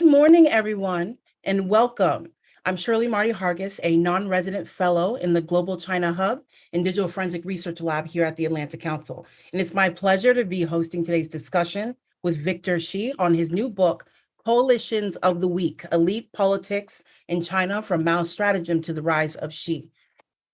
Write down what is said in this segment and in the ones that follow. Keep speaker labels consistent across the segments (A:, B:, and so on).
A: Good morning, everyone, and welcome. I'm Shirley Marty Hargis, a non-resident fellow in the Global China Hub and Digital Forensic Research Lab here at the Atlantic Council. And it's my pleasure to be hosting today's discussion with Victor Xi on his new book, Coalitions of the Weak, Elite Politics in China from Mao's Stratagem to the Rise of Xi.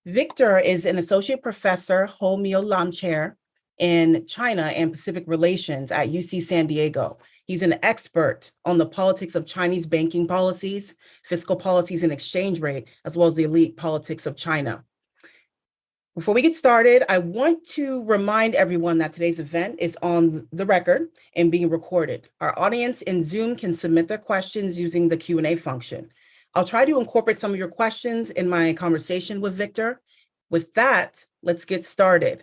A: Victor is an associate professor, Ho Mio Lam Chair in China and Pacific Relations at UC San Diego. He's an expert on the politics of Chinese banking policies, fiscal policies, and exchange rate, as well as the elite politics of China. Before we get started, I want to remind everyone that today's event is on the record and being recorded. Our audience in Zoom can submit their questions using the Q&A function. I'll try to incorporate some of your questions in my conversation with Victor. With that, let's get started.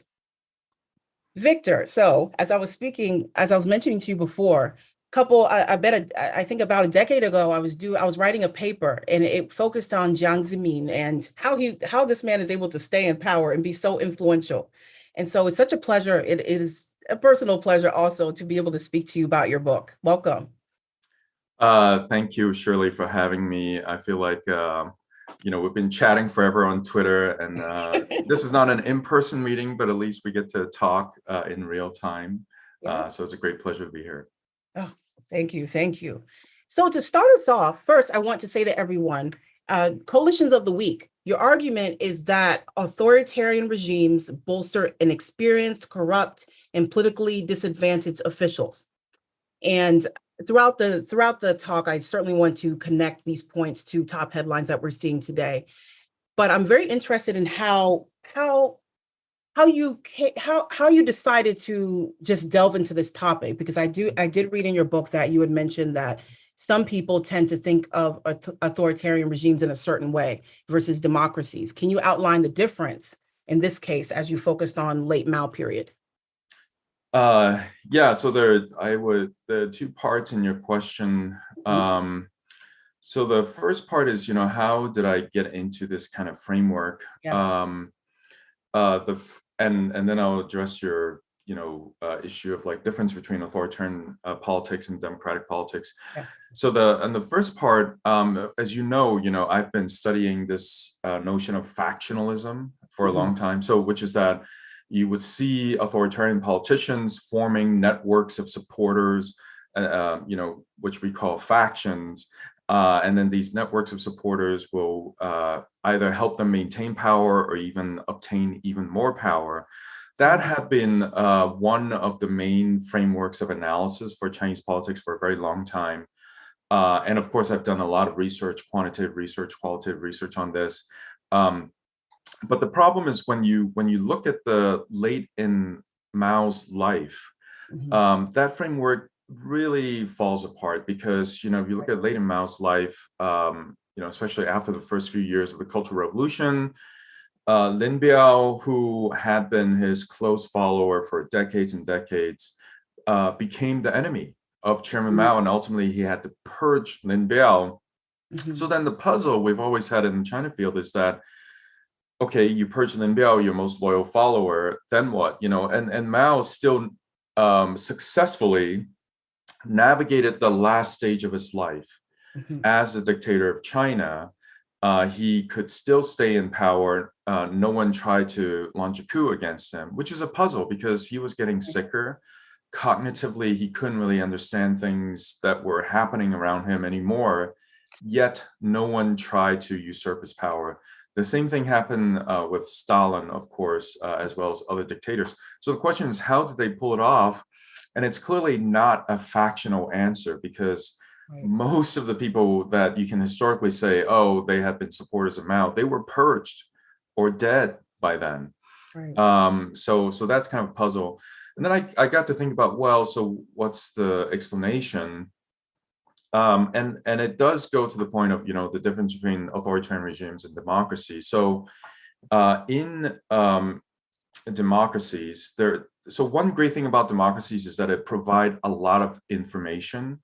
A: Victor, so as I was mentioning to you before, I think about a decade ago, I was writing a paper and it focused on Jiang Zemin and how this man is able to stay in power and be so influential. And so it's such a pleasure. It is a personal pleasure also to be able to speak to you about your book. Welcome.
B: Thank you, Shirley, for having me. I feel like we've been chatting forever on Twitter, and this is not an in-person meeting, but at least we get to talk in real time.
A: Yes.
B: So it's a great pleasure to be here.
A: Oh, thank you. Thank you. So to start us off, first, I want to say to everyone, coalitions of the weak, your argument is that authoritarian regimes bolster inexperienced, corrupt, and politically disadvantaged officials. And throughout the talk, I certainly want to connect these points to top headlines that we're seeing today. But I'm very interested in how you decided to just delve into this topic, because I did read in your book that you had mentioned that some people tend to think of authoritarian regimes in a certain way versus democracies. Can you outline the difference in this case as you focused on late Mao period?
B: Yeah, so there are two parts in your question. So the first part is, how did I get into this kind of framework?
A: Yes.
B: And then I'll address your issue of like difference between authoritarian politics and democratic politics.
A: Yes.
B: So the first part, as I've been studying this notion of factionalism for a long time. So which is that you would see authoritarian politicians forming networks of supporters, which we call factions. And then these networks of supporters will either help them maintain power or even obtain even more power. That had been one of the main frameworks of analysis for Chinese politics for a very long time. And of course, I've done a lot of research, quantitative research, qualitative research on this. But the problem is when you look at the late in Mao's life, that framework really falls apart, because if you look at late in Mao's life, especially after the first few years of the Cultural Revolution, Lin Biao, who had been his close follower for decades and decades, became the enemy of Chairman Mao, and ultimately he had to purge Lin Biao. So then the puzzle we've always had in the China field is that, okay, you purge Lin Biao, your most loyal follower, then what? And Mao still successfully navigated the last stage of his life as the dictator of China. He could still stay in power. No one tried to launch a coup against him, which is a puzzle because he was getting sicker. Cognitively, he couldn't really understand things that were happening around him anymore, yet no one tried to usurp his power. The same thing happened with Stalin, of course, as well as other dictators. So the question is, how did they pull it off? And it's clearly not a factional answer, because most of the people that you can historically say, oh, they have been supporters of Mao, they were purged or dead by then. So that's kind of a puzzle. And then I got to think about, well, so what's the explanation? And it does go to the point of, the difference between authoritarian regimes and democracy. So in democracies, so one great thing about democracies is that it provides a lot of information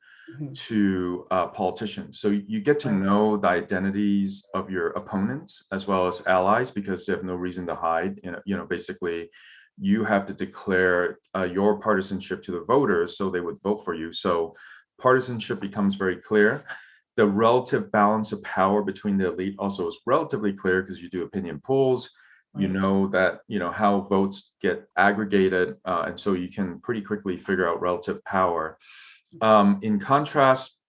B: to politicians. So you get to know the identities of your opponents as well as allies, because they have no reason to hide. Basically, you have to declare your partisanship to the voters so they would vote for you. So partisanship becomes very clear. The relative balance of power between the elite also is relatively clear because you do opinion polls. You
A: Right.
B: know that how votes get aggregated, and so you can pretty quickly figure out relative power. In contrast,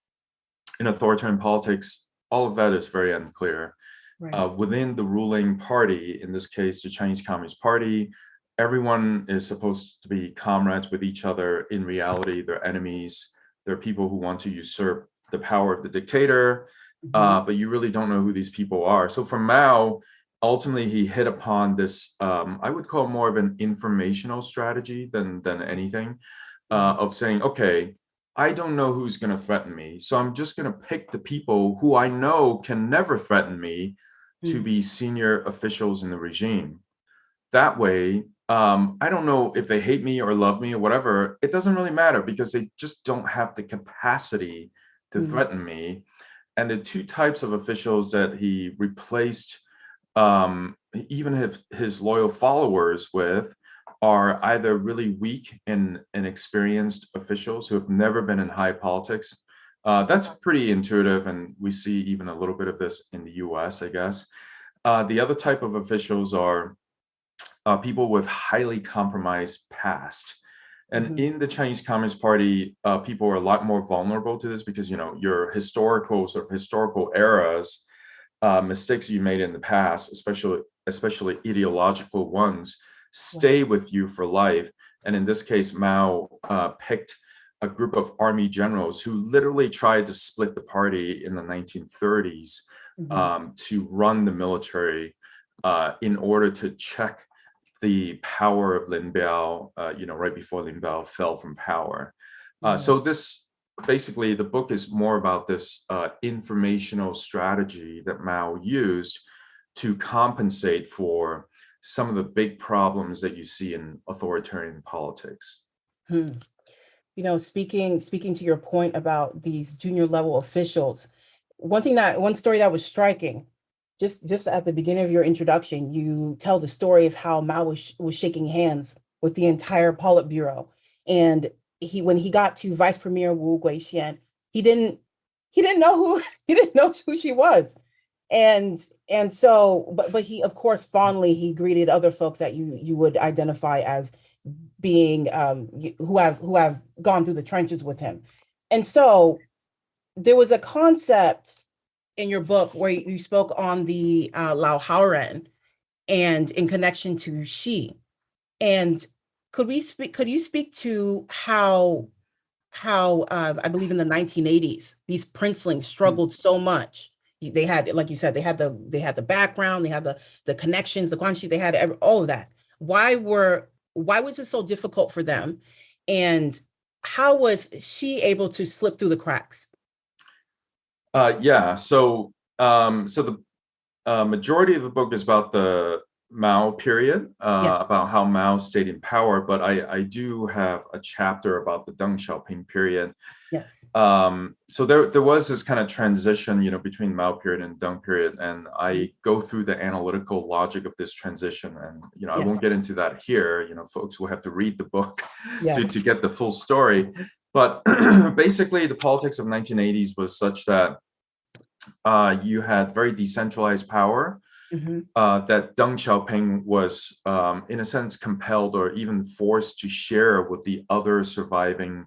B: in authoritarian politics, all of that is very unclear.
A: Right.
B: Within the ruling party, in this case, the Chinese Communist Party, everyone is supposed to be comrades with each other. In reality, they're enemies. They're people who want to usurp the power of the dictator, but you really don't know who these people are. So for Mao, ultimately, he hit upon this, I would call more of an informational strategy than anything, of saying, okay, I don't know who's going to threaten me, so I'm just going to pick the people who I know can never threaten me to be senior officials in the regime. That way, I don't know if they hate me or love me or whatever. It doesn't really matter because they just don't have the capacity to threaten me. And the two types of officials that he replaced, even his loyal followers with, are either really weak and inexperienced officials who have never been in high politics. That's pretty intuitive, and we see even a little bit of this in the US, I guess. The other type of officials are people with highly compromised past. And in the Chinese Communist Party, people are a lot more vulnerable to this because, your historical eras, mistakes you made in the past, especially ideological ones, stay with you for life. And in this case, Mao picked a group of army generals who literally tried to split the party in the 1930s, to run the military, in order to check the power of Lin Biao, right before Lin Biao fell from power. So this, basically, the book is more about this informational strategy that Mao used to compensate for some of the big problems that you see in authoritarian politics.
A: Speaking to your point about these junior level officials, one story that was striking, just at the beginning of your introduction, you tell the story of how Mao was shaking hands with the entire Politburo, and when he got to Vice Premier Wu Guixian, he didn't know who he didn't know who she was, and so but he, of course, fondly he greeted other folks that you would identify as being who have gone through the trenches with him. And so there was a concept in your book where you spoke on the Lao Haoren and in connection to Xi. And could you speak to how I believe in the 1980s these princelings struggled so much? They had, like you said, they had the background, they had the connections, the guanxi, they had all of that. Why was it so difficult for them, and how was she able to slip through the cracks?
B: Yeah, so the majority of the book is about the Mao period,
A: Yeah.
B: about how Mao stayed in power, but I do have a chapter about the Deng Xiaoping period.
A: Yes.
B: So there was this kind of transition, between Mao period and Deng period, and I go through the analytical logic of this transition, and I
A: Yes.
B: won't get into that here. Folks will have to read the book
A: Yeah.
B: to get the full story. But basically, the politics of 1980s was such that you had very decentralized power, that Deng Xiaoping was, in a sense, compelled or even forced to share with the other surviving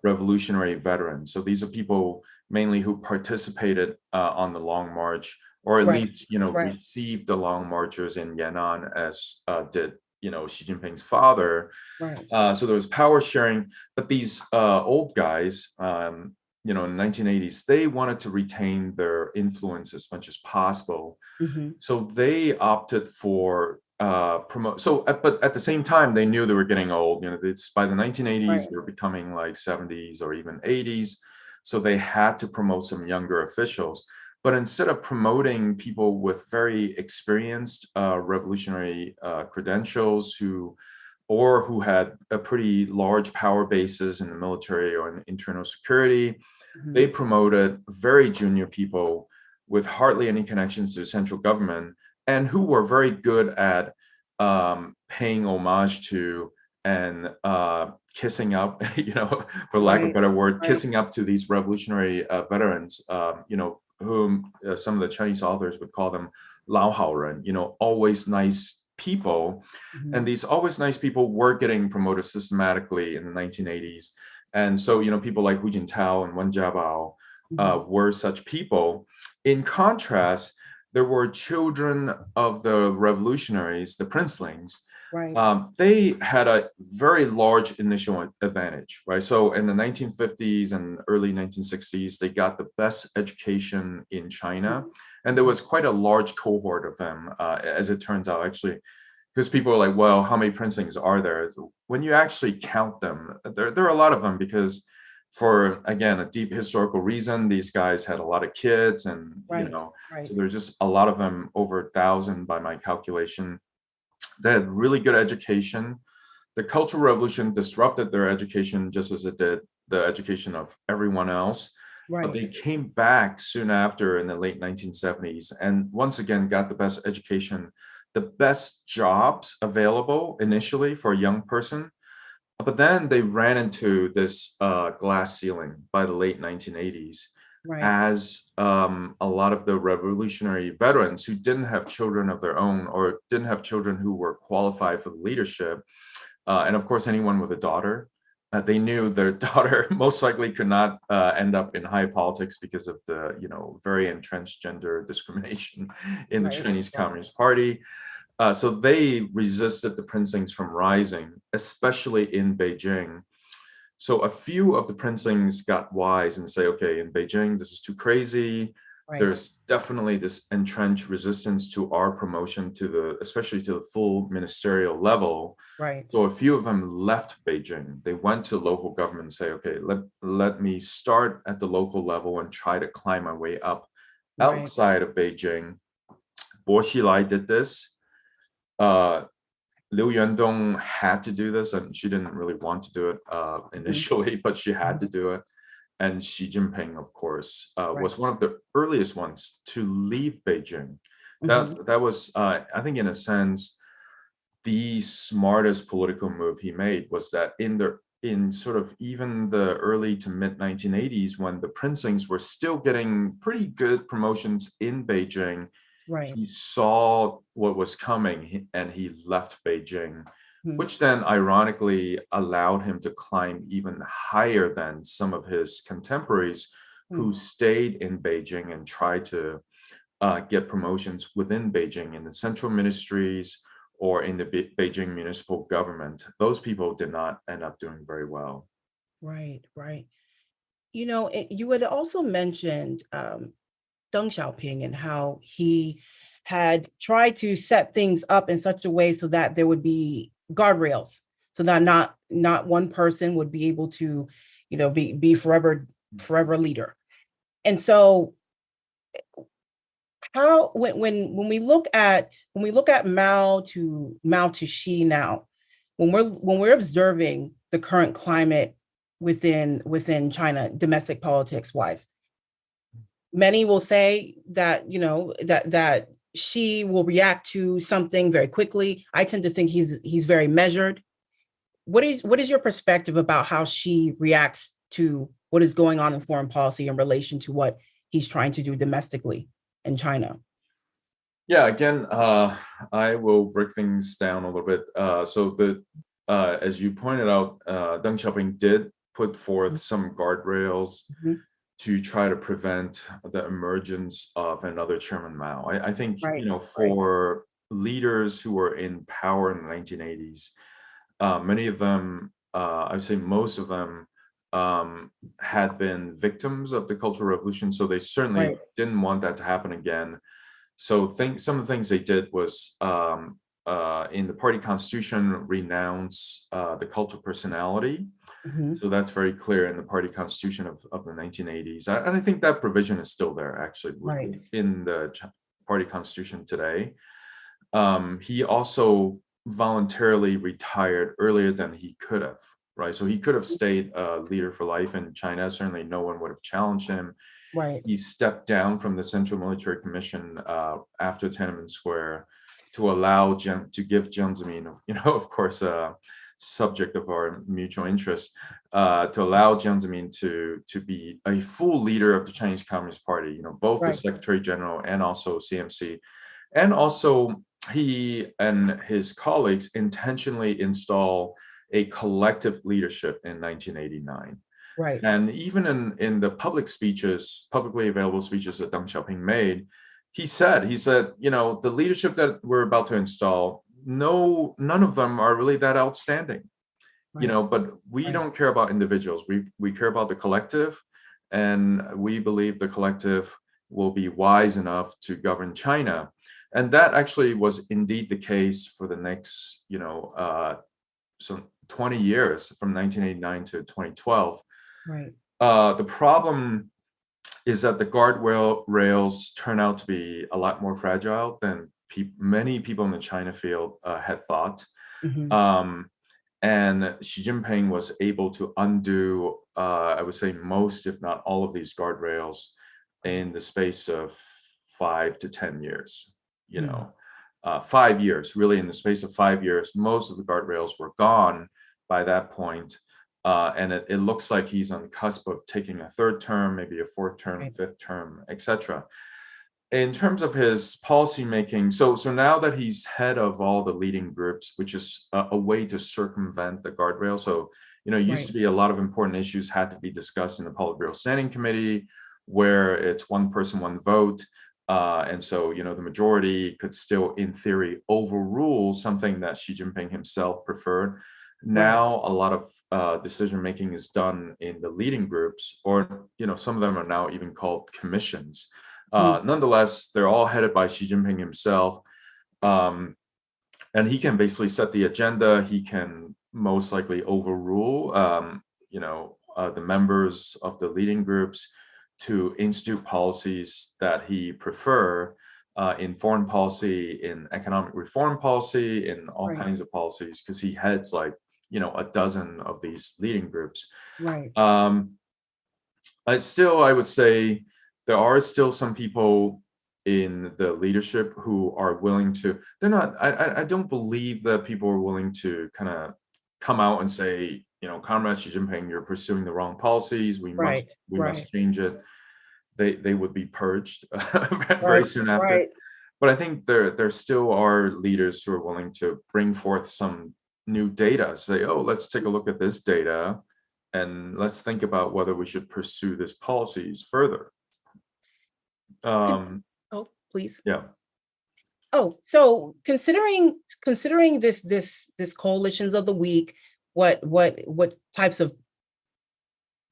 B: revolutionary veterans. So these are people mainly who participated on the Long March, or at least, received the Long Marchers in Yan'an, as did, Xi Jinping's father. So there was power sharing, but these old guys, in the 1980s, they wanted to retain their influence as much as possible. So they opted for promote. So, but at the same time, they knew they were getting old. It's by the 1980s, they were becoming like 70s or even 80s. So they had to promote some younger officials. But instead of promoting people with very experienced revolutionary credentials who had a pretty large power bases in the military or in internal security, they promoted very junior people with hardly any connections to the central government and who were very good at paying homage to and kissing up, for lack of a
A: Right.
B: better word,
A: Right.
B: kissing up to these revolutionary veterans, whom some of the Chinese authors would call them 老好人, always nice people.
A: Mhm.
B: And these always nice people were getting promoted systematically in the 1980s. And so, people like Hu Jintao and Wen Jiabao
A: Mhm.
B: were such people. In contrast, there were children of the revolutionaries, the princelings.
A: Right.
B: They had a very large initial advantage, right? So in the 1950s and early 1960s, they got the best education in China.
A: Mhm.
B: And there was quite a large cohort of them, as it turns out, actually, because people are like, well, how many princelings are there? When you actually count them, there are a lot of them because for, again, a deep historical reason, these guys had a lot of kids and,
A: Right.
B: so
A: Right.
B: there's just a lot of them, over 1,000 by my calculation. They had really good education. The Cultural Revolution disrupted their education just as it did the education of everyone else. But
A: Right.
B: they came back soon after in the late 1970s and once again got the best education, the best jobs available initially for a young person. But then they ran into this glass ceiling by the late 1980s
A: Right.
B: as a lot of the revolutionary veterans who didn't have children of their own or didn't have children who were qualified for the leadership, and of course anyone with a daughter, they knew their daughter most likely could not end up in high politics because of the very entrenched gender discrimination in the
A: Right.
B: Chinese
A: Right.
B: Communist Party. So they resisted the princelings from rising, especially in Beijing. So a few of the princelings got wise and say, okay, in Beijing, this is too crazy.
A: Right.
B: There's definitely this entrenched resistance to our promotion to especially to the full ministerial level.
A: Right.
B: So a few of them left Beijing. They went to local government and say, okay, let me start at the local level and try to climb my way up
A: Right.
B: outside of Beijing. Bo Xilai did this. Uh, Liu Yuandong had to do this, and she didn't really want to do it
A: Mhm.
B: initially, but she had to
A: Mhm.
B: do it. And Xi Jinping, of course,
A: Right.
B: was one of the earliest ones to leave Beijing.
A: Mhm.
B: That was, I think, in a sense, the smartest political move he made was that in sort of even the early to mid 1980s, when the princelings were still getting pretty good promotions in Beijing,
A: Right.
B: he saw what was coming and he left Beijing,
A: Mhm.
B: which then ironically allowed him to climb even higher than some of his contemporaries
A: Mhm.
B: who stayed in Beijing and tried to get promotions within Beijing in the central ministries or in the Beijing municipal government. Those people did not end up doing very well.
A: Right. Right. You had also mentioned Deng Xiaoping and how he had tried to set things up in such a way so that there would be guardrails, so that not one person would be able to, be forever leader. And so how when we look at Mao to Xi now, when we're observing the current climate within China, domestic politics wise, many will say that that Xi will react to something very quickly. I tend to think he's very measured. What is your perspective about how Xi reacts to what is going on in foreign policy in relation to what he's trying to do domestically in China?
B: Yeah, again, I will break things down a little bit. As you pointed out, Deng Xiaoping did put forth some guardrails
A: Mhm.
B: to try to prevent the emergence of another Chairman Mao. I think,
A: Right, right,
B: for leaders who were in power in the 1980s, many of them, I would say most of them, had been victims of the Cultural Revolution, so they certainly
A: right.
B: didn't want that to happen again. So some of the things they did was, in the party constitution, renounce the cult of personality.
A: Mhm.
B: So that's very clear in the party constitution of the 1980s. And I think that provision is still there, actually,
A: Right,
B: in the party constitution today. He also voluntarily retired earlier than he could have, right? So he could have stayed a leader for life in China. Certainly no one would have challenged him.
A: right,
B: He stepped down from the Central Military Commission after Tiananmen Square to allow to give Jiang Zemin, of course, subject of our mutual interest, to allow Jiang Zemin to be a full leader of the Chinese Communist Party, both the
A: Right.
B: Secretary General and also CMC. And also, he and his colleagues intentionally install a collective leadership in 1989.
A: Right.
B: And even in the publicly available speeches that Deng Xiaoping made, he said, the leadership that we're about to install, none of them are really that outstanding,
A: Right.
B: but we
A: Right.
B: don't care about individuals. We care about the collective, and we believe the collective will be wise enough to govern China. And that actually was indeed the case for the next, so 20 years, from 1989 to 2012.
A: Right.
B: The problem is that the rails turn out to be a lot more fragile than many people in the China field had thought.
A: Mhm.
B: And Xi Jinping was able to undo, I would say, most, if not all, of these guardrails in the space of 5 to 10 years. 5 years, really, in the space of 5 years, most of the guardrails were gone by that point. And it looks like he's on the cusp of taking a third term, maybe a fourth term,
A: Right.
B: fifth term, etc. In terms of his policy making, so now that he's head of all the leading groups, which is a way to circumvent the guardrail. So, it used to be a lot of important issues had to be discussed in the Politburo Standing Committee, where it's one person, one vote. And so, the majority could still, in theory, overrule something that Xi Jinping himself preferred. Now, a lot of decision making is done in the leading groups, or some of them are now even called commissions. Nonetheless, they're all headed by Xi Jinping himself, and he can basically set the agenda. He can most likely overrule, the members of the leading groups to institute policies that he prefer, in foreign policy, in economic reform policy, in all kinds of policies, because he heads like a dozen of these leading groups.
A: Right.
B: I would say there are still some people in the leadership who are willing to. I don't believe that people are willing to kind of come out and say, Comrade Xi Jinping, you're pursuing the wrong policies. We must change it. They would be purged very soon after.
A: Right.
B: But I think there still are leaders who are willing to bring forth some new data, say, oh, let's take a look at this data, and let's think about whether we should pursue these policies further.
A: Oh, please.
B: Yeah.
A: Oh, so considering this coalitions of the week, what types of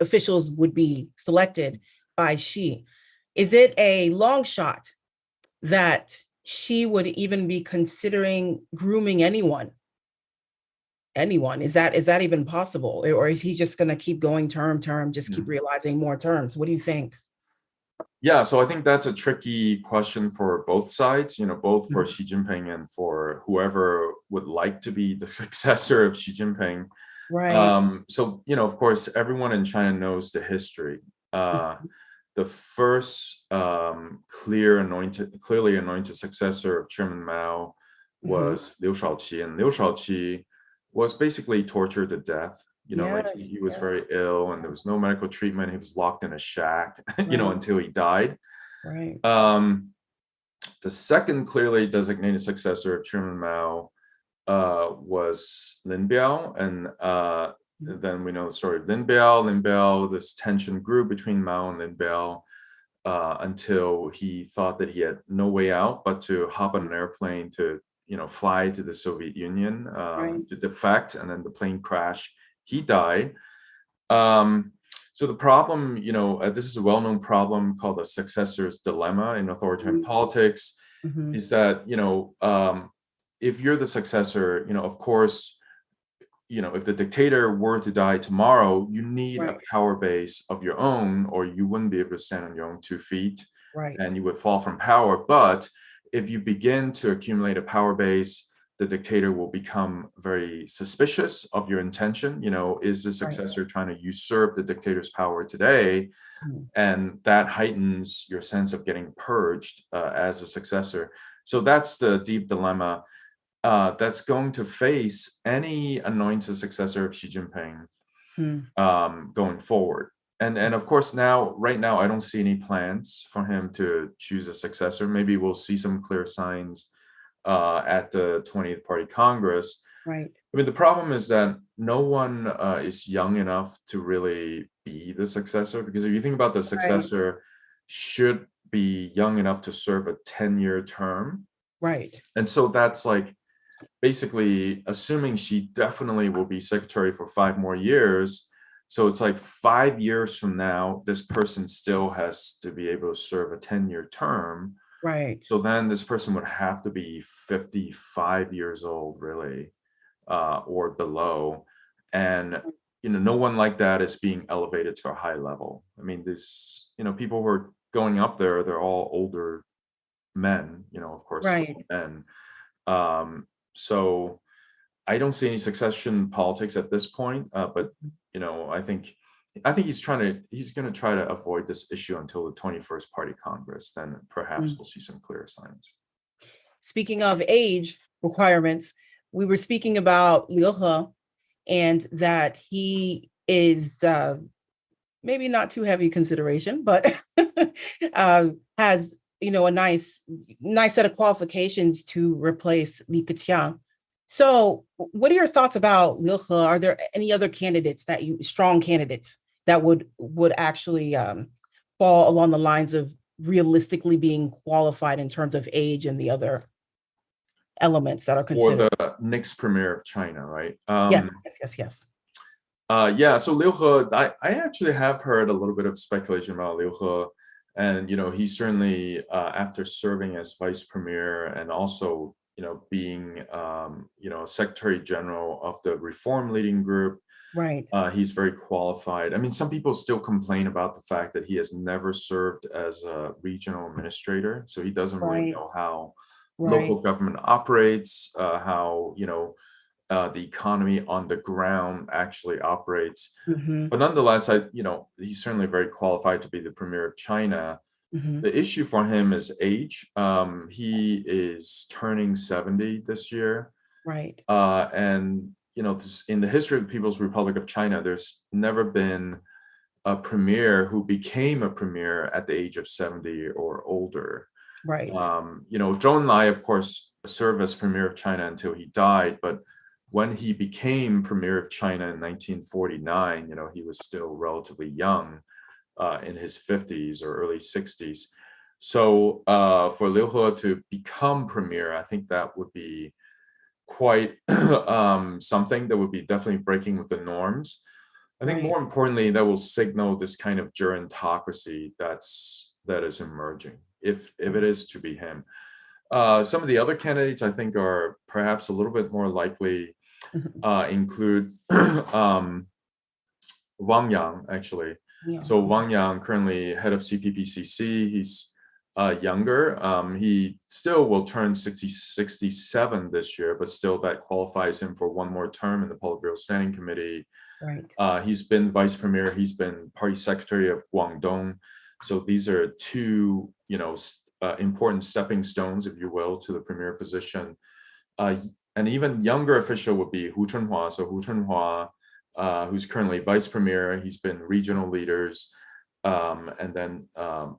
A: officials would be selected by Xi? Is it a long shot that Xi would even be considering grooming anyone? Is that even possible? Or is he just going to keep going term, just keep realizing more terms? What do you think?
B: Yeah, so I think that's a tricky question for both sides, both for Xi Jinping and for whoever would like to be the successor of Xi Jinping.
A: Right.
B: So, of course, everyone in China knows the history. The first clearly anointed successor of Chairman Mao was Liu Shaoqi, and Liu Shaoqi was basically tortured to death. He was very ill, and there was no medical treatment. He was locked in a shack, until he died.
A: Right.
B: The second clearly designated successor of Chairman Mao was Lin Biao, and then we know the story of Lin Biao. This tension grew between Mao and Lin Biao until he thought that he had no way out but to hop on an airplane to fly to the Soviet Union to defect, and then the plane crashed. He died. So the problem, this is a well-known problem called the successor's dilemma in authoritarian politics, is that, if you're the successor, of course, if the dictator were to die tomorrow, you need a power base of your own, or you wouldn't be able to stand on your own 2 feet, and you would fall from power. But if you begin to accumulate a power base, the dictator will become very suspicious of your intention. Is the successor trying to usurp the dictator's power today? And that heightens your sense of getting purged as a successor. So that's the deep dilemma. that's going to face any anointed successor of Xi Jinping
A: Hmm.
B: going forward. And of course, right now, I don't see any plans for him to choose a successor. Maybe we'll see some clear signs at the 20th Party Congress.
A: Right.
B: I mean, the problem is that no one is young enough to really be the successor, because if you think about the
A: Right.
B: successor should be young enough to serve a 10-year term.
A: Right.
B: And so that's like basically assuming she definitely will be secretary for 5 more years. So it's like 5 years from now, this person still has to be able to serve a 10-year term.
A: Right.
B: So then this person would have to be 55 years old, really, or below. And no one like that is being elevated to a high level. I mean, this, people who are going up there, they're all older men, of course,
A: Right.
B: men. Um, so I don't see any succession politics at this point, but I think he's going to try to avoid this issue until the 21st Party Congress. Then perhaps
A: Mm.
B: we'll see some clear signs.
A: Speaking of age requirements, we were speaking about Liu He and that he is maybe not too heavy consideration, but has a nice set of qualifications to replace Li Keqiang. So, what are your thoughts about Liu He? Are there any other candidates strong candidates that would actually fall along the lines of realistically being qualified in terms of age and the other elements that are
B: For
A: considered?
B: the next premier of China, right?
A: Yes, yes, yes, yes.
B: Yeah, so Liu He, I actually have heard a little bit of speculation about Liu He. And, he certainly, after serving as vice premier and also, being, secretary general of the reform leading group,
A: Right,
B: he's very qualified. I mean, some people still complain about the fact that he has never served as a regional administrator. So he doesn't really
A: right,
B: know how
A: right.
B: local government operates, how, the economy on the ground actually operates.
A: Hmm.
B: But nonetheless, he's certainly very qualified to be the premier of China.
A: Hmm.
B: The issue for him is age. He is turning 70 this year.
A: Right,
B: And, in the history of the People's Republic of China, there's never been a premier who became a premier at the age of 70 or older.
A: right,
B: Zhou Enlai, of course, served as premier of China until he died, but when he became premier of China in 1949, he was still relatively young, in his 50s or early 60s. So for Liu He to become premier, I think that would be quite something that would be definitely breaking with the norms. I think
A: right.
B: more importantly, that will signal this kind of gerontocracy that is emerging, if it is to be him. Some of the other candidates I think are perhaps a little bit more likely,
A: Mhm.
B: include Wang Yang, actually.
A: Yeah.
B: So Wang Yang, currently head of CPPCC, he's younger. He still will turn 67 this year, but still that qualifies him for one more term in the Politburo Standing Committee.
A: Right.
B: He's been vice premier. He's been party secretary of Guangdong. So these are two, important stepping stones, if you will, to the premier position. An even younger official would be Hu Chunhua. So Hu Chunhua, who's currently vice premier, he's been regional leaders, and then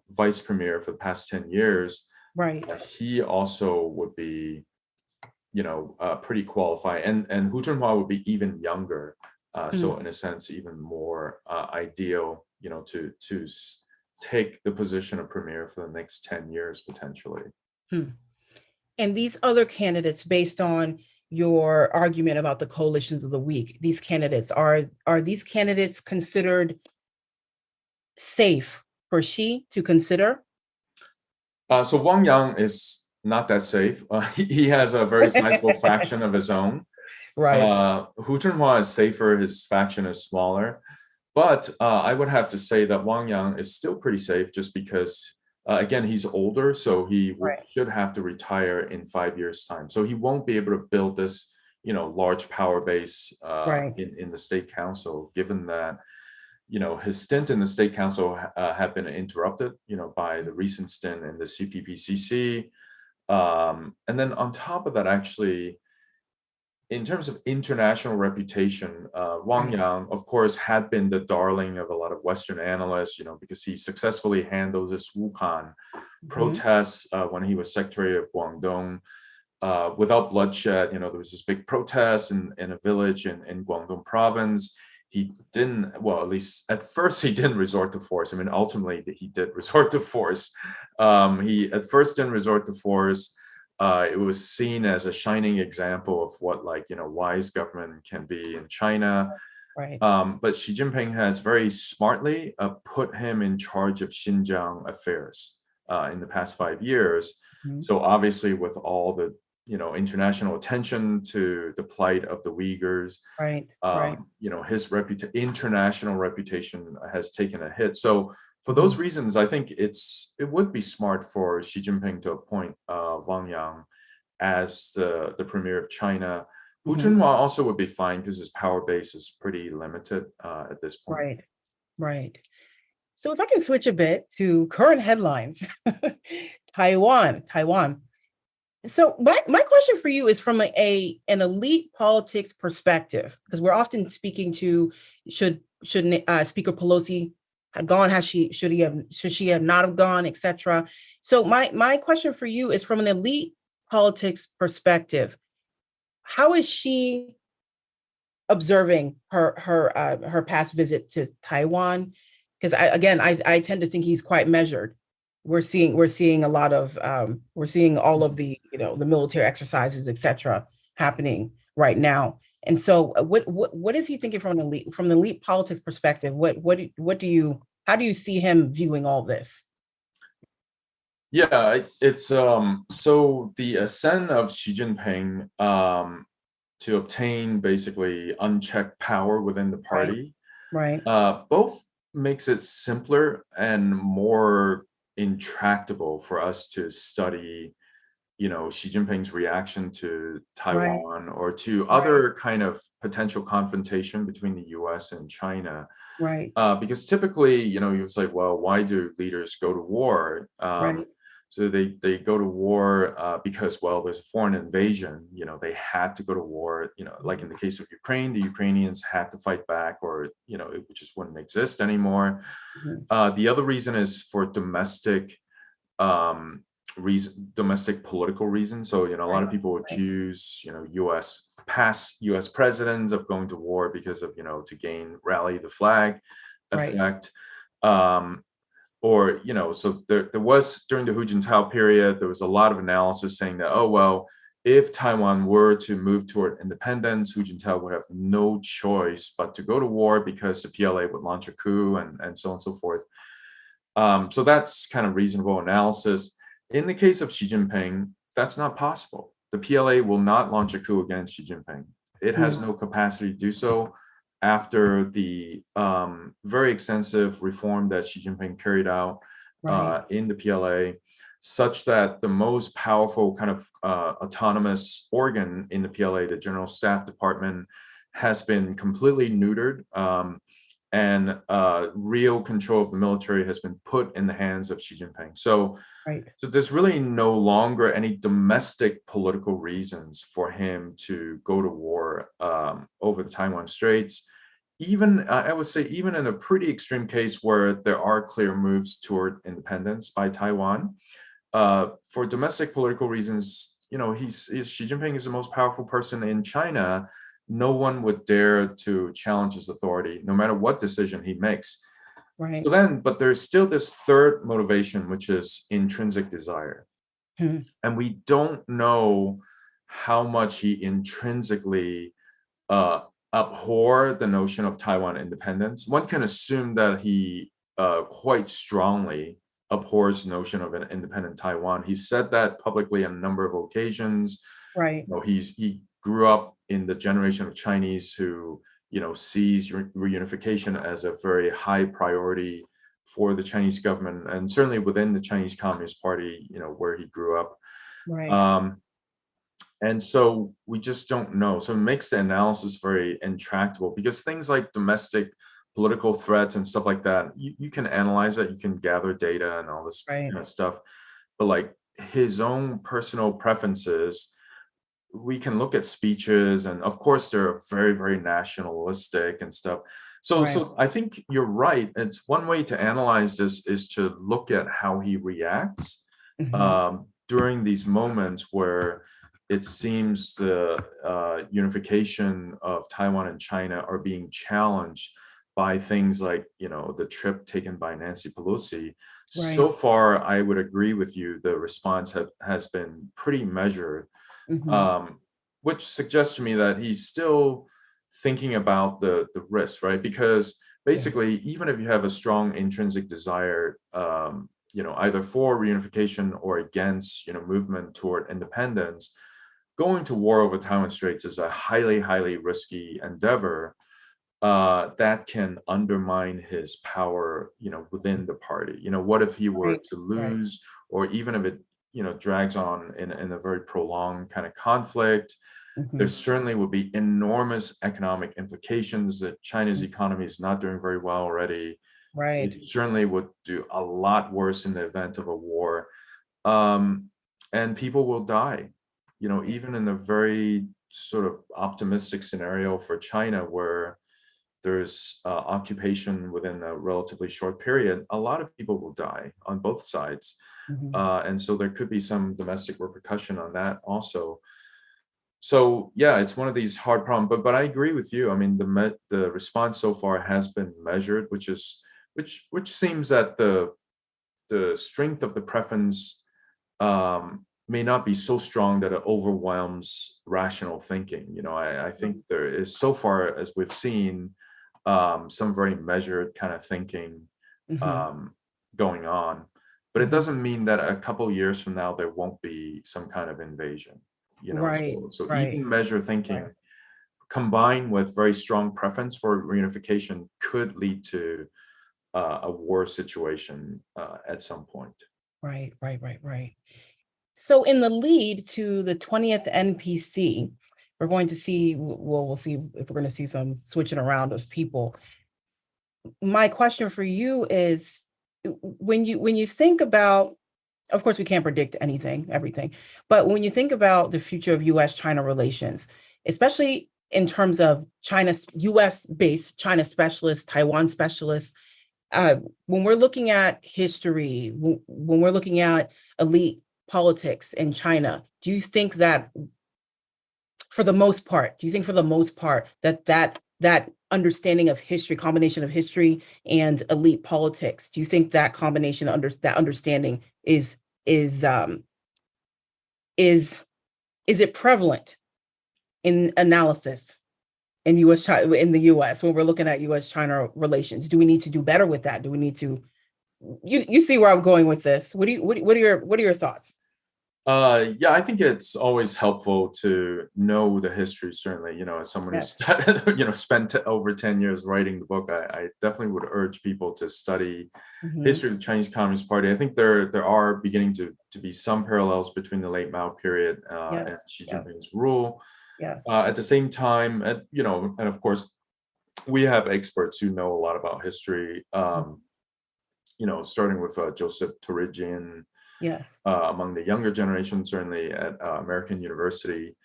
B: vice premier for the past 10 years.
A: Right.
B: He also would be, pretty qualified. And Hu Chunhua would be even younger. So
A: Mm.
B: in a sense, even more ideal, to take the position of premier for the next 10 years, potentially.
A: Hmm. And these other candidates, based on your argument about the coalitions of the weak, these candidates are these candidates considered safe for Xi to consider?
B: So Wang Yang is not that safe. He has a very sizable faction of his own.
A: Right.
B: Hu Chunhua is safer. His faction is smaller. But I would have to say that Wang Yang is still pretty safe, just because, again, he's older, so he
A: Right.
B: should have to retire in 5 years' time. So he won't be able to build this, large power base
A: Right.
B: in the state council, given that, his stint in the state council had been interrupted, by the recent stint in the CPPCC. And then on top of that, actually, in terms of international reputation, Wang
A: Right.
B: Yang, of course, had been the darling of a lot of Western analysts, because he successfully handled this Wuhan
A: Mhm.
B: protests when he was Secretary of Guangdong without bloodshed. There was this big protest in a village in Guangdong province. He didn't, well, at least at first, he didn't resort to force. I mean, ultimately, he did resort to force. He at first didn't resort to force. It was seen as a shining example of what, like, wise government can be in China.
A: Right.
B: But Xi Jinping has very smartly put him in charge of Xinjiang affairs in the past 5 years.
A: Mhm.
B: So obviously, with all the international attention to the plight of the Uyghurs,
A: Right. Right.
B: his international reputation has taken a hit. So for those
A: Mhm.
B: reasons, I think it would be smart for Xi Jinping to appoint Wang Yang as the premier of China. Hu
A: Mhm.
B: Junhua also would be fine because his power base is pretty limited at this point.
A: Right. Right. So if I can switch a bit to current headlines, Taiwan. So my question for you is from an elite politics perspective, because we're often speaking to should Speaker Pelosi have gone? Should she have not have gone, etc. So my question for you is from an elite politics perspective, how is she observing her past visit to Taiwan? Because I tend to think he's quite measured. We're seeing a lot of we're seeing all of the the military exercises, etc., happening right now. And so, what is he thinking from the elite politics perspective? What do you how do you see him viewing all this?
B: Yeah, it's so the ascent of Xi Jinping to obtain basically unchecked power within the
A: Right,
B: party
A: right,
B: both makes it simpler and more intractable for us to study Xi Jinping's reaction to
A: right,
B: Taiwan or to
A: right,
B: other kind of potential confrontation between the US and China.
A: right,
B: Because typically, you say, well, why do leaders go to war?
A: right,
B: So they go to war because, well, there's a foreign invasion. They had to go to war. Like in the case of Ukraine, the Ukrainians had to fight back, or it just wouldn't exist anymore.
A: mhm,
B: The other reason is for um, domestic political reasons. So a lot
A: right,
B: of people
A: right,
B: accuse U.S. past U.S. presidents of going to war because of to gain rally the flag
A: right,
B: effect. Um, or so there was during the Hu Jintao period, there was a lot of analysis saying that, oh well, if Taiwan were to move toward independence, Hu Jintao would have no choice but to go to war because the PLA would launch a coup and so on and so forth. So that's kind of reasonable analysis. In the case of Xi Jinping, that's not possible. The PLA will not launch a coup against Xi Jinping. It has
A: mhm,
B: no capacity to do so after the very extensive reform that Xi Jinping carried out
A: right,
B: in the PLA, such that the most powerful kind of autonomous organ in the PLA, the General Staff Department, has been completely neutered. And real control of the military has been put in the hands of Xi Jinping.
A: right,
B: So there's really no longer any domestic political reasons for him to go to war over the Taiwan Straits. Even I would say, even in a pretty extreme case where there are clear moves toward independence by Taiwan, for domestic political reasons, Xi Jinping is the most powerful person in China. No one would dare to challenge his authority, no matter what decision he makes. So
A: right,
B: then, but there's still this third motivation, which is intrinsic desire.
A: mhm,
B: And we don't know how much he intrinsically uh, abhor the notion of Taiwan independence. One can assume that he quite strongly abhors the notion of an independent Taiwan. He said that publicly on a number of occasions.
A: right,
B: He grew up in the generation of Chinese who sees reunification as a very high priority for the Chinese government, and certainly within the Chinese Communist Party, where he grew up.
A: right,
B: Um, and so we just don't know. So it makes the analysis very intractable because things like domestic political threats and stuff like that, you can analyze it, you can gather data and all this
A: right,
B: kind of stuff. But like his own personal preferences, we can look at speeches, and of course they're very, very nationalistic and stuff. So,
A: Right.
B: so I think you're right. It's one way to analyze this is to look at how he reacts
A: Hmm.
B: during these moments where it seems the unification of Taiwan and China are being challenged by things like, the trip taken by Nancy Pelosi. So
A: Right.
B: far, I would agree with you. The response has been pretty measured,
A: Hmm.
B: um, which suggests to me that he's still thinking about the risks, right? Because
A: Yes.
B: basically, even if you have a strong intrinsic desire, either for reunification or against, movement toward independence, going to war over Taiwan Straits is a highly, highly risky endeavor that can undermine his power, within the party. What if he were
A: Right.
B: to
A: Right.
B: lose, or even if it, drags on in a very prolonged kind of conflict? There
A: Hmm.
B: certainly would be enormous economic implications. That China's economy is not doing very well already.
A: Right.
B: It certainly would do a lot worse in the event of a war. Um, and people will die, even in a very sort of optimistic scenario for China where there's occupation within a relatively short period, a lot of people will die on both sides.
A: Hmm.
B: And so there could be some domestic repercussion on that also. So yeah, it's one of these hard problems, but I agree with you. I mean, the response so far has been measured, which seems that the strength of the preference may not be so strong that it overwhelms rational thinking. I think there is, so far as we've seen, some very measured kind of thinking
A: Hmm.
B: um, going on. But it
A: Hmm.
B: doesn't mean that a couple years from now there won't be some kind of invasion.
A: Right.
B: So
A: Right.
B: even measured thinking
A: Right.
B: combined with very strong preference for reunification could lead to a war situation at some point.
A: Right. Right. Right. Right. So in the lead to the 20th NPC, we're going to see, well, we'll see if we're going to see some switching around of people. My question for you is when you think about, of course we can't predict anything, everything, but when you think about the future of US China relations, especially in terms of China's US based China specialists, Taiwan specialists, uh, when we're looking at history, when we're looking at elite politics in China, do you think that for the most part, do you think for the most part that understanding of history, combination of history and elite politics, do you think that combination that understanding is is is it prevalent in analysis in US China in the US when we're looking at US China relations? Do we need to do better with that? Do we need to you see where I'm going with this? What are your thoughts?
B: Yeah, I think it's always helpful to know the history. Certainly, as someone who's
A: Yes.
B: spent over 10 years writing the book, I definitely would urge people to study
A: Hmm.
B: history of the Chinese Communist Party. I think there are beginning to be some parallels between the late Mao period and
A: Yes.
B: Xi
A: Yes.
B: Jinping's rule.
A: Yes.
B: At the same time, and of course, we have experts who know a lot about history. Starting with Joseph Torigian,
A: Yes.
B: among the younger generation, certainly at American University,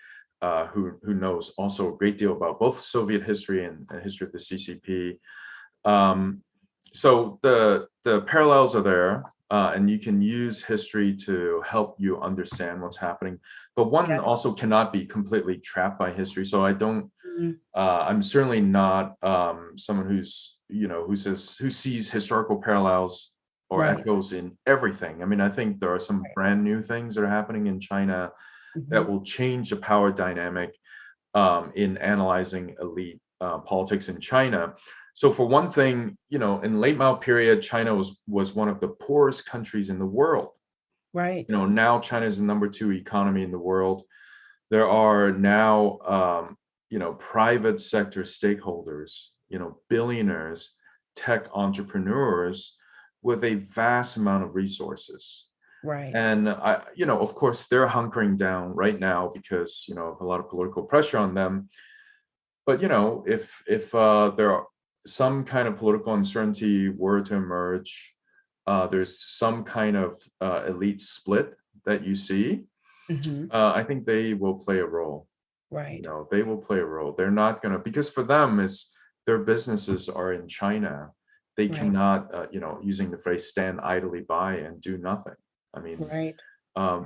B: who knows also a great deal about both Soviet history and history of the CCP. Um, so the parallels are there, and you can use history to help you understand what's happening. But one
A: Yes.
B: also cannot be completely trapped by history. So I don't.
A: Mhm.
B: I'm certainly not someone who sees historical parallels or
A: Right.
B: echoes in everything. I mean, I think there are some brand new things that are happening in China that
A: Mhm.
B: will change the power dynamic in analyzing elite politics in China. So for one thing, in late Mao period, China was one of the poorest countries in the world.
A: Right.
B: Now China is the number two economy in the world. There are now, private sector stakeholders, billionaires, tech entrepreneurs with a vast amount of resources.
A: Right.
B: And of course, they're hunkering down right now because, of a lot of political pressure on them. But if there are some kind of political uncertainty were to emerge, there's some kind of elite split that you see. I think they will play a role.
A: Right.
B: They will play a role. They're not going to, because for them, is their businesses are in China. They
A: Right.
B: cannot, using the phrase, stand idly by and do nothing. I mean,
A: Right.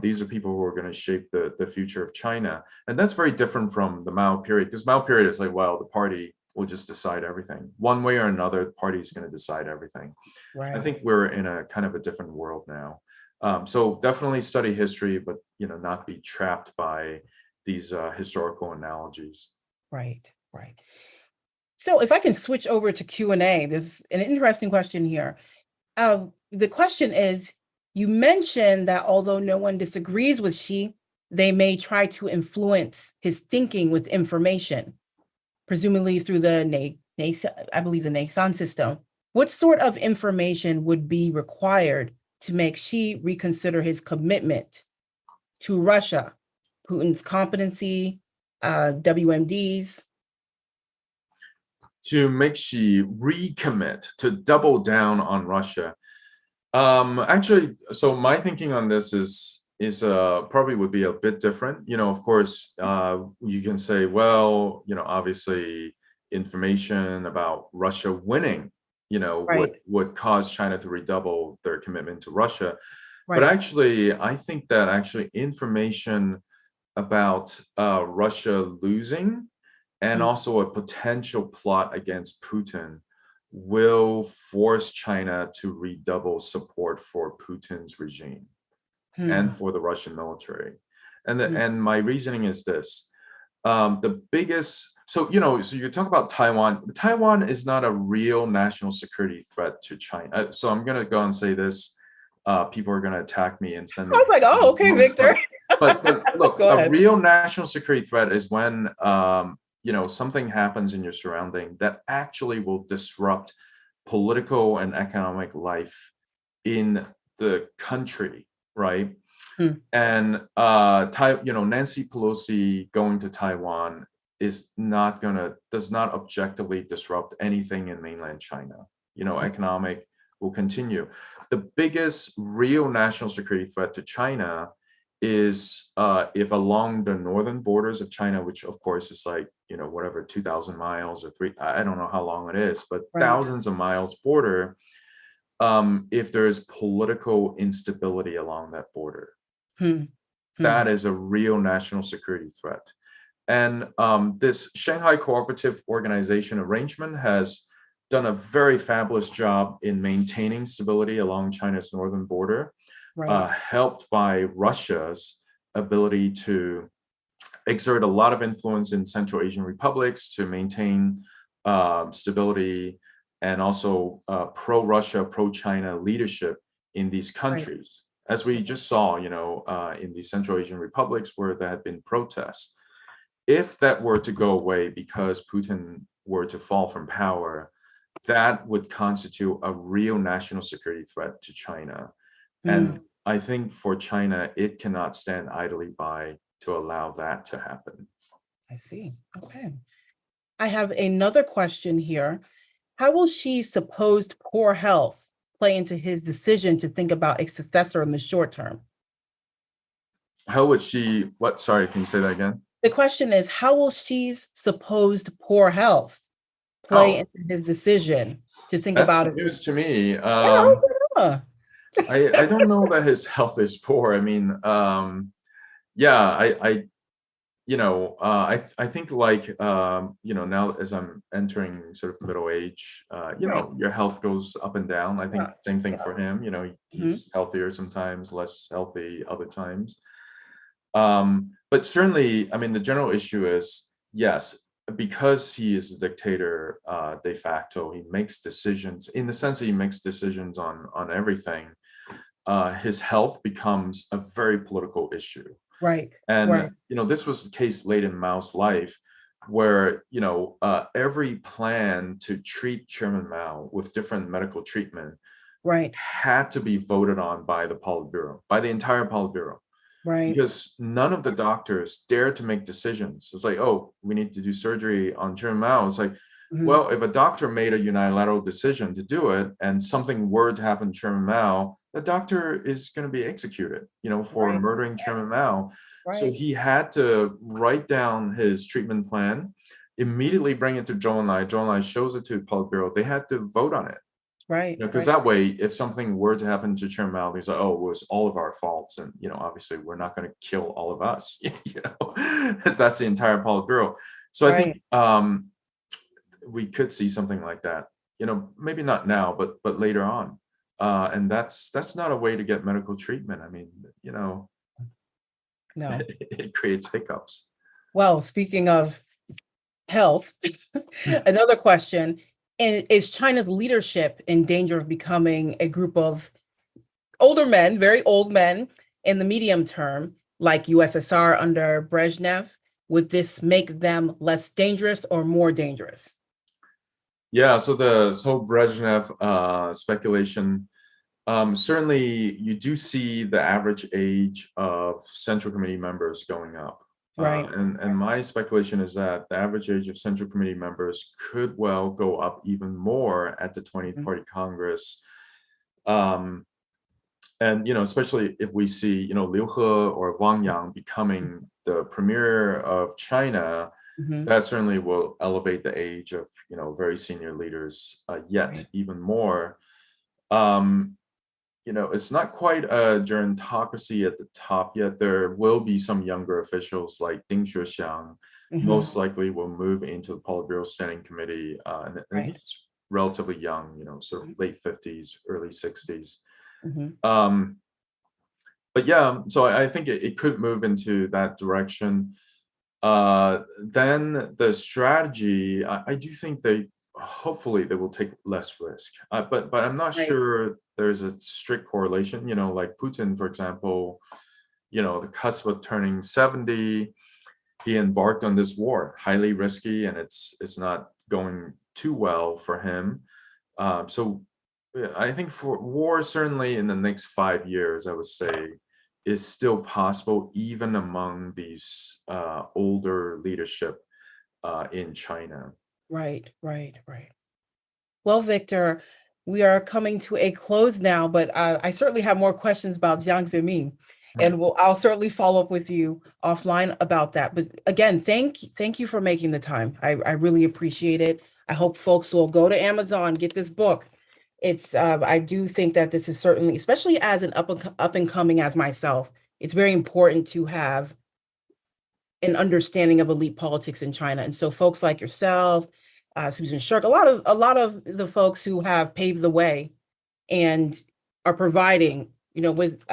B: these are people who are going to shape the future of China. And that's very different from the Mao period, because Mao period is like, well, the party will just decide everything. One way or another, the party is going to decide everything. I
A: Right.
B: think we're in a kind of a different world now. So definitely study history, but not be trapped by these historical analogies.
A: Right. Right. So if I can switch over to Q&A, there's an interesting question here. The question is, you mentioned that although no one disagrees with Xi, they may try to influence his thinking with information, presumably through the I believe the Neisan system. What sort of information would be required to make Xi reconsider his commitment to Russia, Putin's competency, WMDs?
B: To make Xi recommit, to double down on Russia. Actually, so my thinking on this is probably would be a bit different. Of course, you can say, well, obviously information about Russia winning, would
A: Right.
B: would cause China to redouble their commitment to Russia. But
A: Right.
B: actually, I think that actually information about Russia losing and
A: Mm,
B: also a potential plot against Putin will force China to redouble support for Putin's regime and
A: mm,
B: for the Russian military. And
A: mm.
B: and my reasoning is this: the biggest. So so you talk about Taiwan. Taiwan is not a real national security threat to China. So I'm gonna go and say this. People are gonna attack me and send
A: I
B: me
A: was like, oh, okay,
B: comments,
A: Victor.
B: but look,
A: Go
B: a
A: ahead.
B: real national security threat is when something happens in your surrounding that actually will disrupt political and economic life in the country, right?
A: Mm,
B: And Nancy Pelosi going to Taiwan does not objectively disrupt anything in mainland China. Economic will continue. The biggest real national security threat to China is if along the northern borders of China, which of course is like, whatever, 2,000 miles or I don't know how long it is, but
A: right.
B: thousands of miles border, if there's political instability along that border,
A: Hmm. Hmm.
B: that is a real national security threat. And this Shanghai Cooperative Organization arrangement has done a very fabulous job in maintaining stability along China's northern border,
A: Right.
B: helped by Russia's ability to exert a lot of influence in Central Asian republics to maintain stability and also pro-Russia, pro-China leadership in these
A: Right.
B: countries. As we just saw, in the Central Asian republics where there had been protests. If that were to go away because Putin were to fall from power, that would constitute a real national security threat to China.
A: Hmm.
B: And I think for China, it cannot stand idly by to allow that to happen.
A: I see. Okay. I have another question here. How will Xi's supposed poor health play into his decision to think about a successor in the short term?
B: How would she, what, sorry, can you say that again?
A: The question is, how will Xi's supposed poor health play
B: Oh,
A: into his decision to think
B: that's
A: about it?
B: news to me.
A: Yeah, I was like,
B: I don't know that his health is poor. I mean, yeah, I think like, now as I'm entering sort of middle age,
A: right.
B: your health goes up and down. I think
A: Yeah.
B: same thing
A: Yeah.
B: for him.
A: Mhm.
B: He's healthier sometimes, less healthy other times. But certainly, I mean, the general issue is, yes, because he is a dictator de facto, he makes decisions in the sense that he makes decisions on everything. His health becomes a very political issue.
A: Right.
B: And
A: Right.
B: this was the case late in Mao's life, where every plan to treat Chairman Mao with different medical treatment
A: Right.
B: had to be voted on by the Politburo, by the entire Politburo,
A: Right.
B: because none of the doctors dared to make decisions. It's like, oh, we need to do surgery on Chairman Mao. It's like,
A: Mhm.
B: well, if a doctor made a unilateral decision to do it and something were to happen to Chairman Mao, the doctor is going to be executed, for
A: Right.
B: murdering Chairman Mao. So
A: Right.
B: he had to write down his treatment plan, immediately bring it to Zhou Enlai. Zhou Enlai shows it to Politburo. They had to vote on it.
A: Right.
B: Because
A: Right.
B: that way, if something were to happen to Chairman Mao, he's like, "Oh, it was all of our faults," and obviously, we're not going to kill all of us. That's the entire Politburo. So I think
A: Right.
B: we could see something like that. Maybe not now, but later on. And that's not a way to get medical treatment. I mean,
A: No.
B: it creates hiccups.
A: Well, speaking of health, another question, is China's leadership in danger of becoming a group of older men, very old men in the medium term, like USSR under Brezhnev? Would this make them less dangerous or more dangerous?
B: Yeah, so the whole Brezhnev speculation, certainly you do see the average age of Central Committee members going up.
A: Right.
B: And my speculation is that the average age of Central Committee members could well go up even more at the 20th
A: Mhm.
B: Party Congress. And especially if we see Liu He or Wang Yang becoming the premier of China,
A: Mhm.
B: that certainly will elevate the age of very senior leaders yet
A: Right.
B: even more. um it's not quite a gerontocracy at the top yet. There will be some younger officials like Ding Xuexiang,
A: Mhm.
B: most likely will move into the Politburo Standing Committee, and
A: Right.
B: he's relatively young, sort of late 50s, early 60s.
A: Mhm.
B: um but yeah, so I think it could move into that direction. Then the strategy, I do think they hopefully they will take less risk. But I'm not
A: Right.
B: sure there's a strict correlation. Like Putin, for example, the cusp of turning 70, he embarked on this war, highly risky, and it's not going too well for him. So yeah, I think for war, certainly in the next 5 years, I would say, is still possible, even among these older leadership in China.
A: Right. Right. Right. Well, Victor, we are coming to a close now, but I certainly have more questions about Jiang Zemin, and I'll certainly follow up with you offline about that. But again, thank you for making the time. I really appreciate it. I hope folks will go to Amazon, get this book. I do think that this is certainly, especially as an up and coming as myself, it's very important to have an understanding of elite politics in China. And so folks like yourself, Susan Shirk, a lot of the folks who have paved the way and are providing, with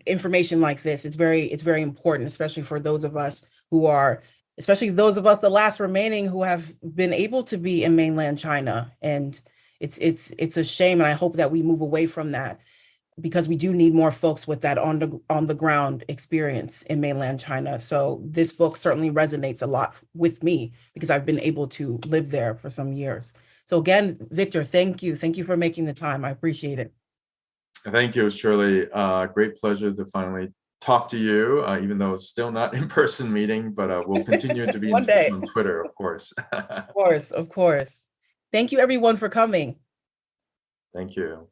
A: information like this, it's very important, especially for those of us who are, especially those of us, the last remaining, who have been able to be in mainland China. And it's a shame, and I hope that we move away from that, because we do need more folks with that on the ground experience in mainland China. So this book certainly resonates a lot with me because I've been able to live there for some years. So again, Victor, thank you. Thank you for making the time. I appreciate it.
B: Thank you, Shirley. Great pleasure to finally talk to you, even though it's still not in-person meeting, but we'll continue to be in
A: One
B: touch
A: day.
B: on Twitter, of course.
A: Of course, of course. Thank you everyone for coming.
B: Thank you.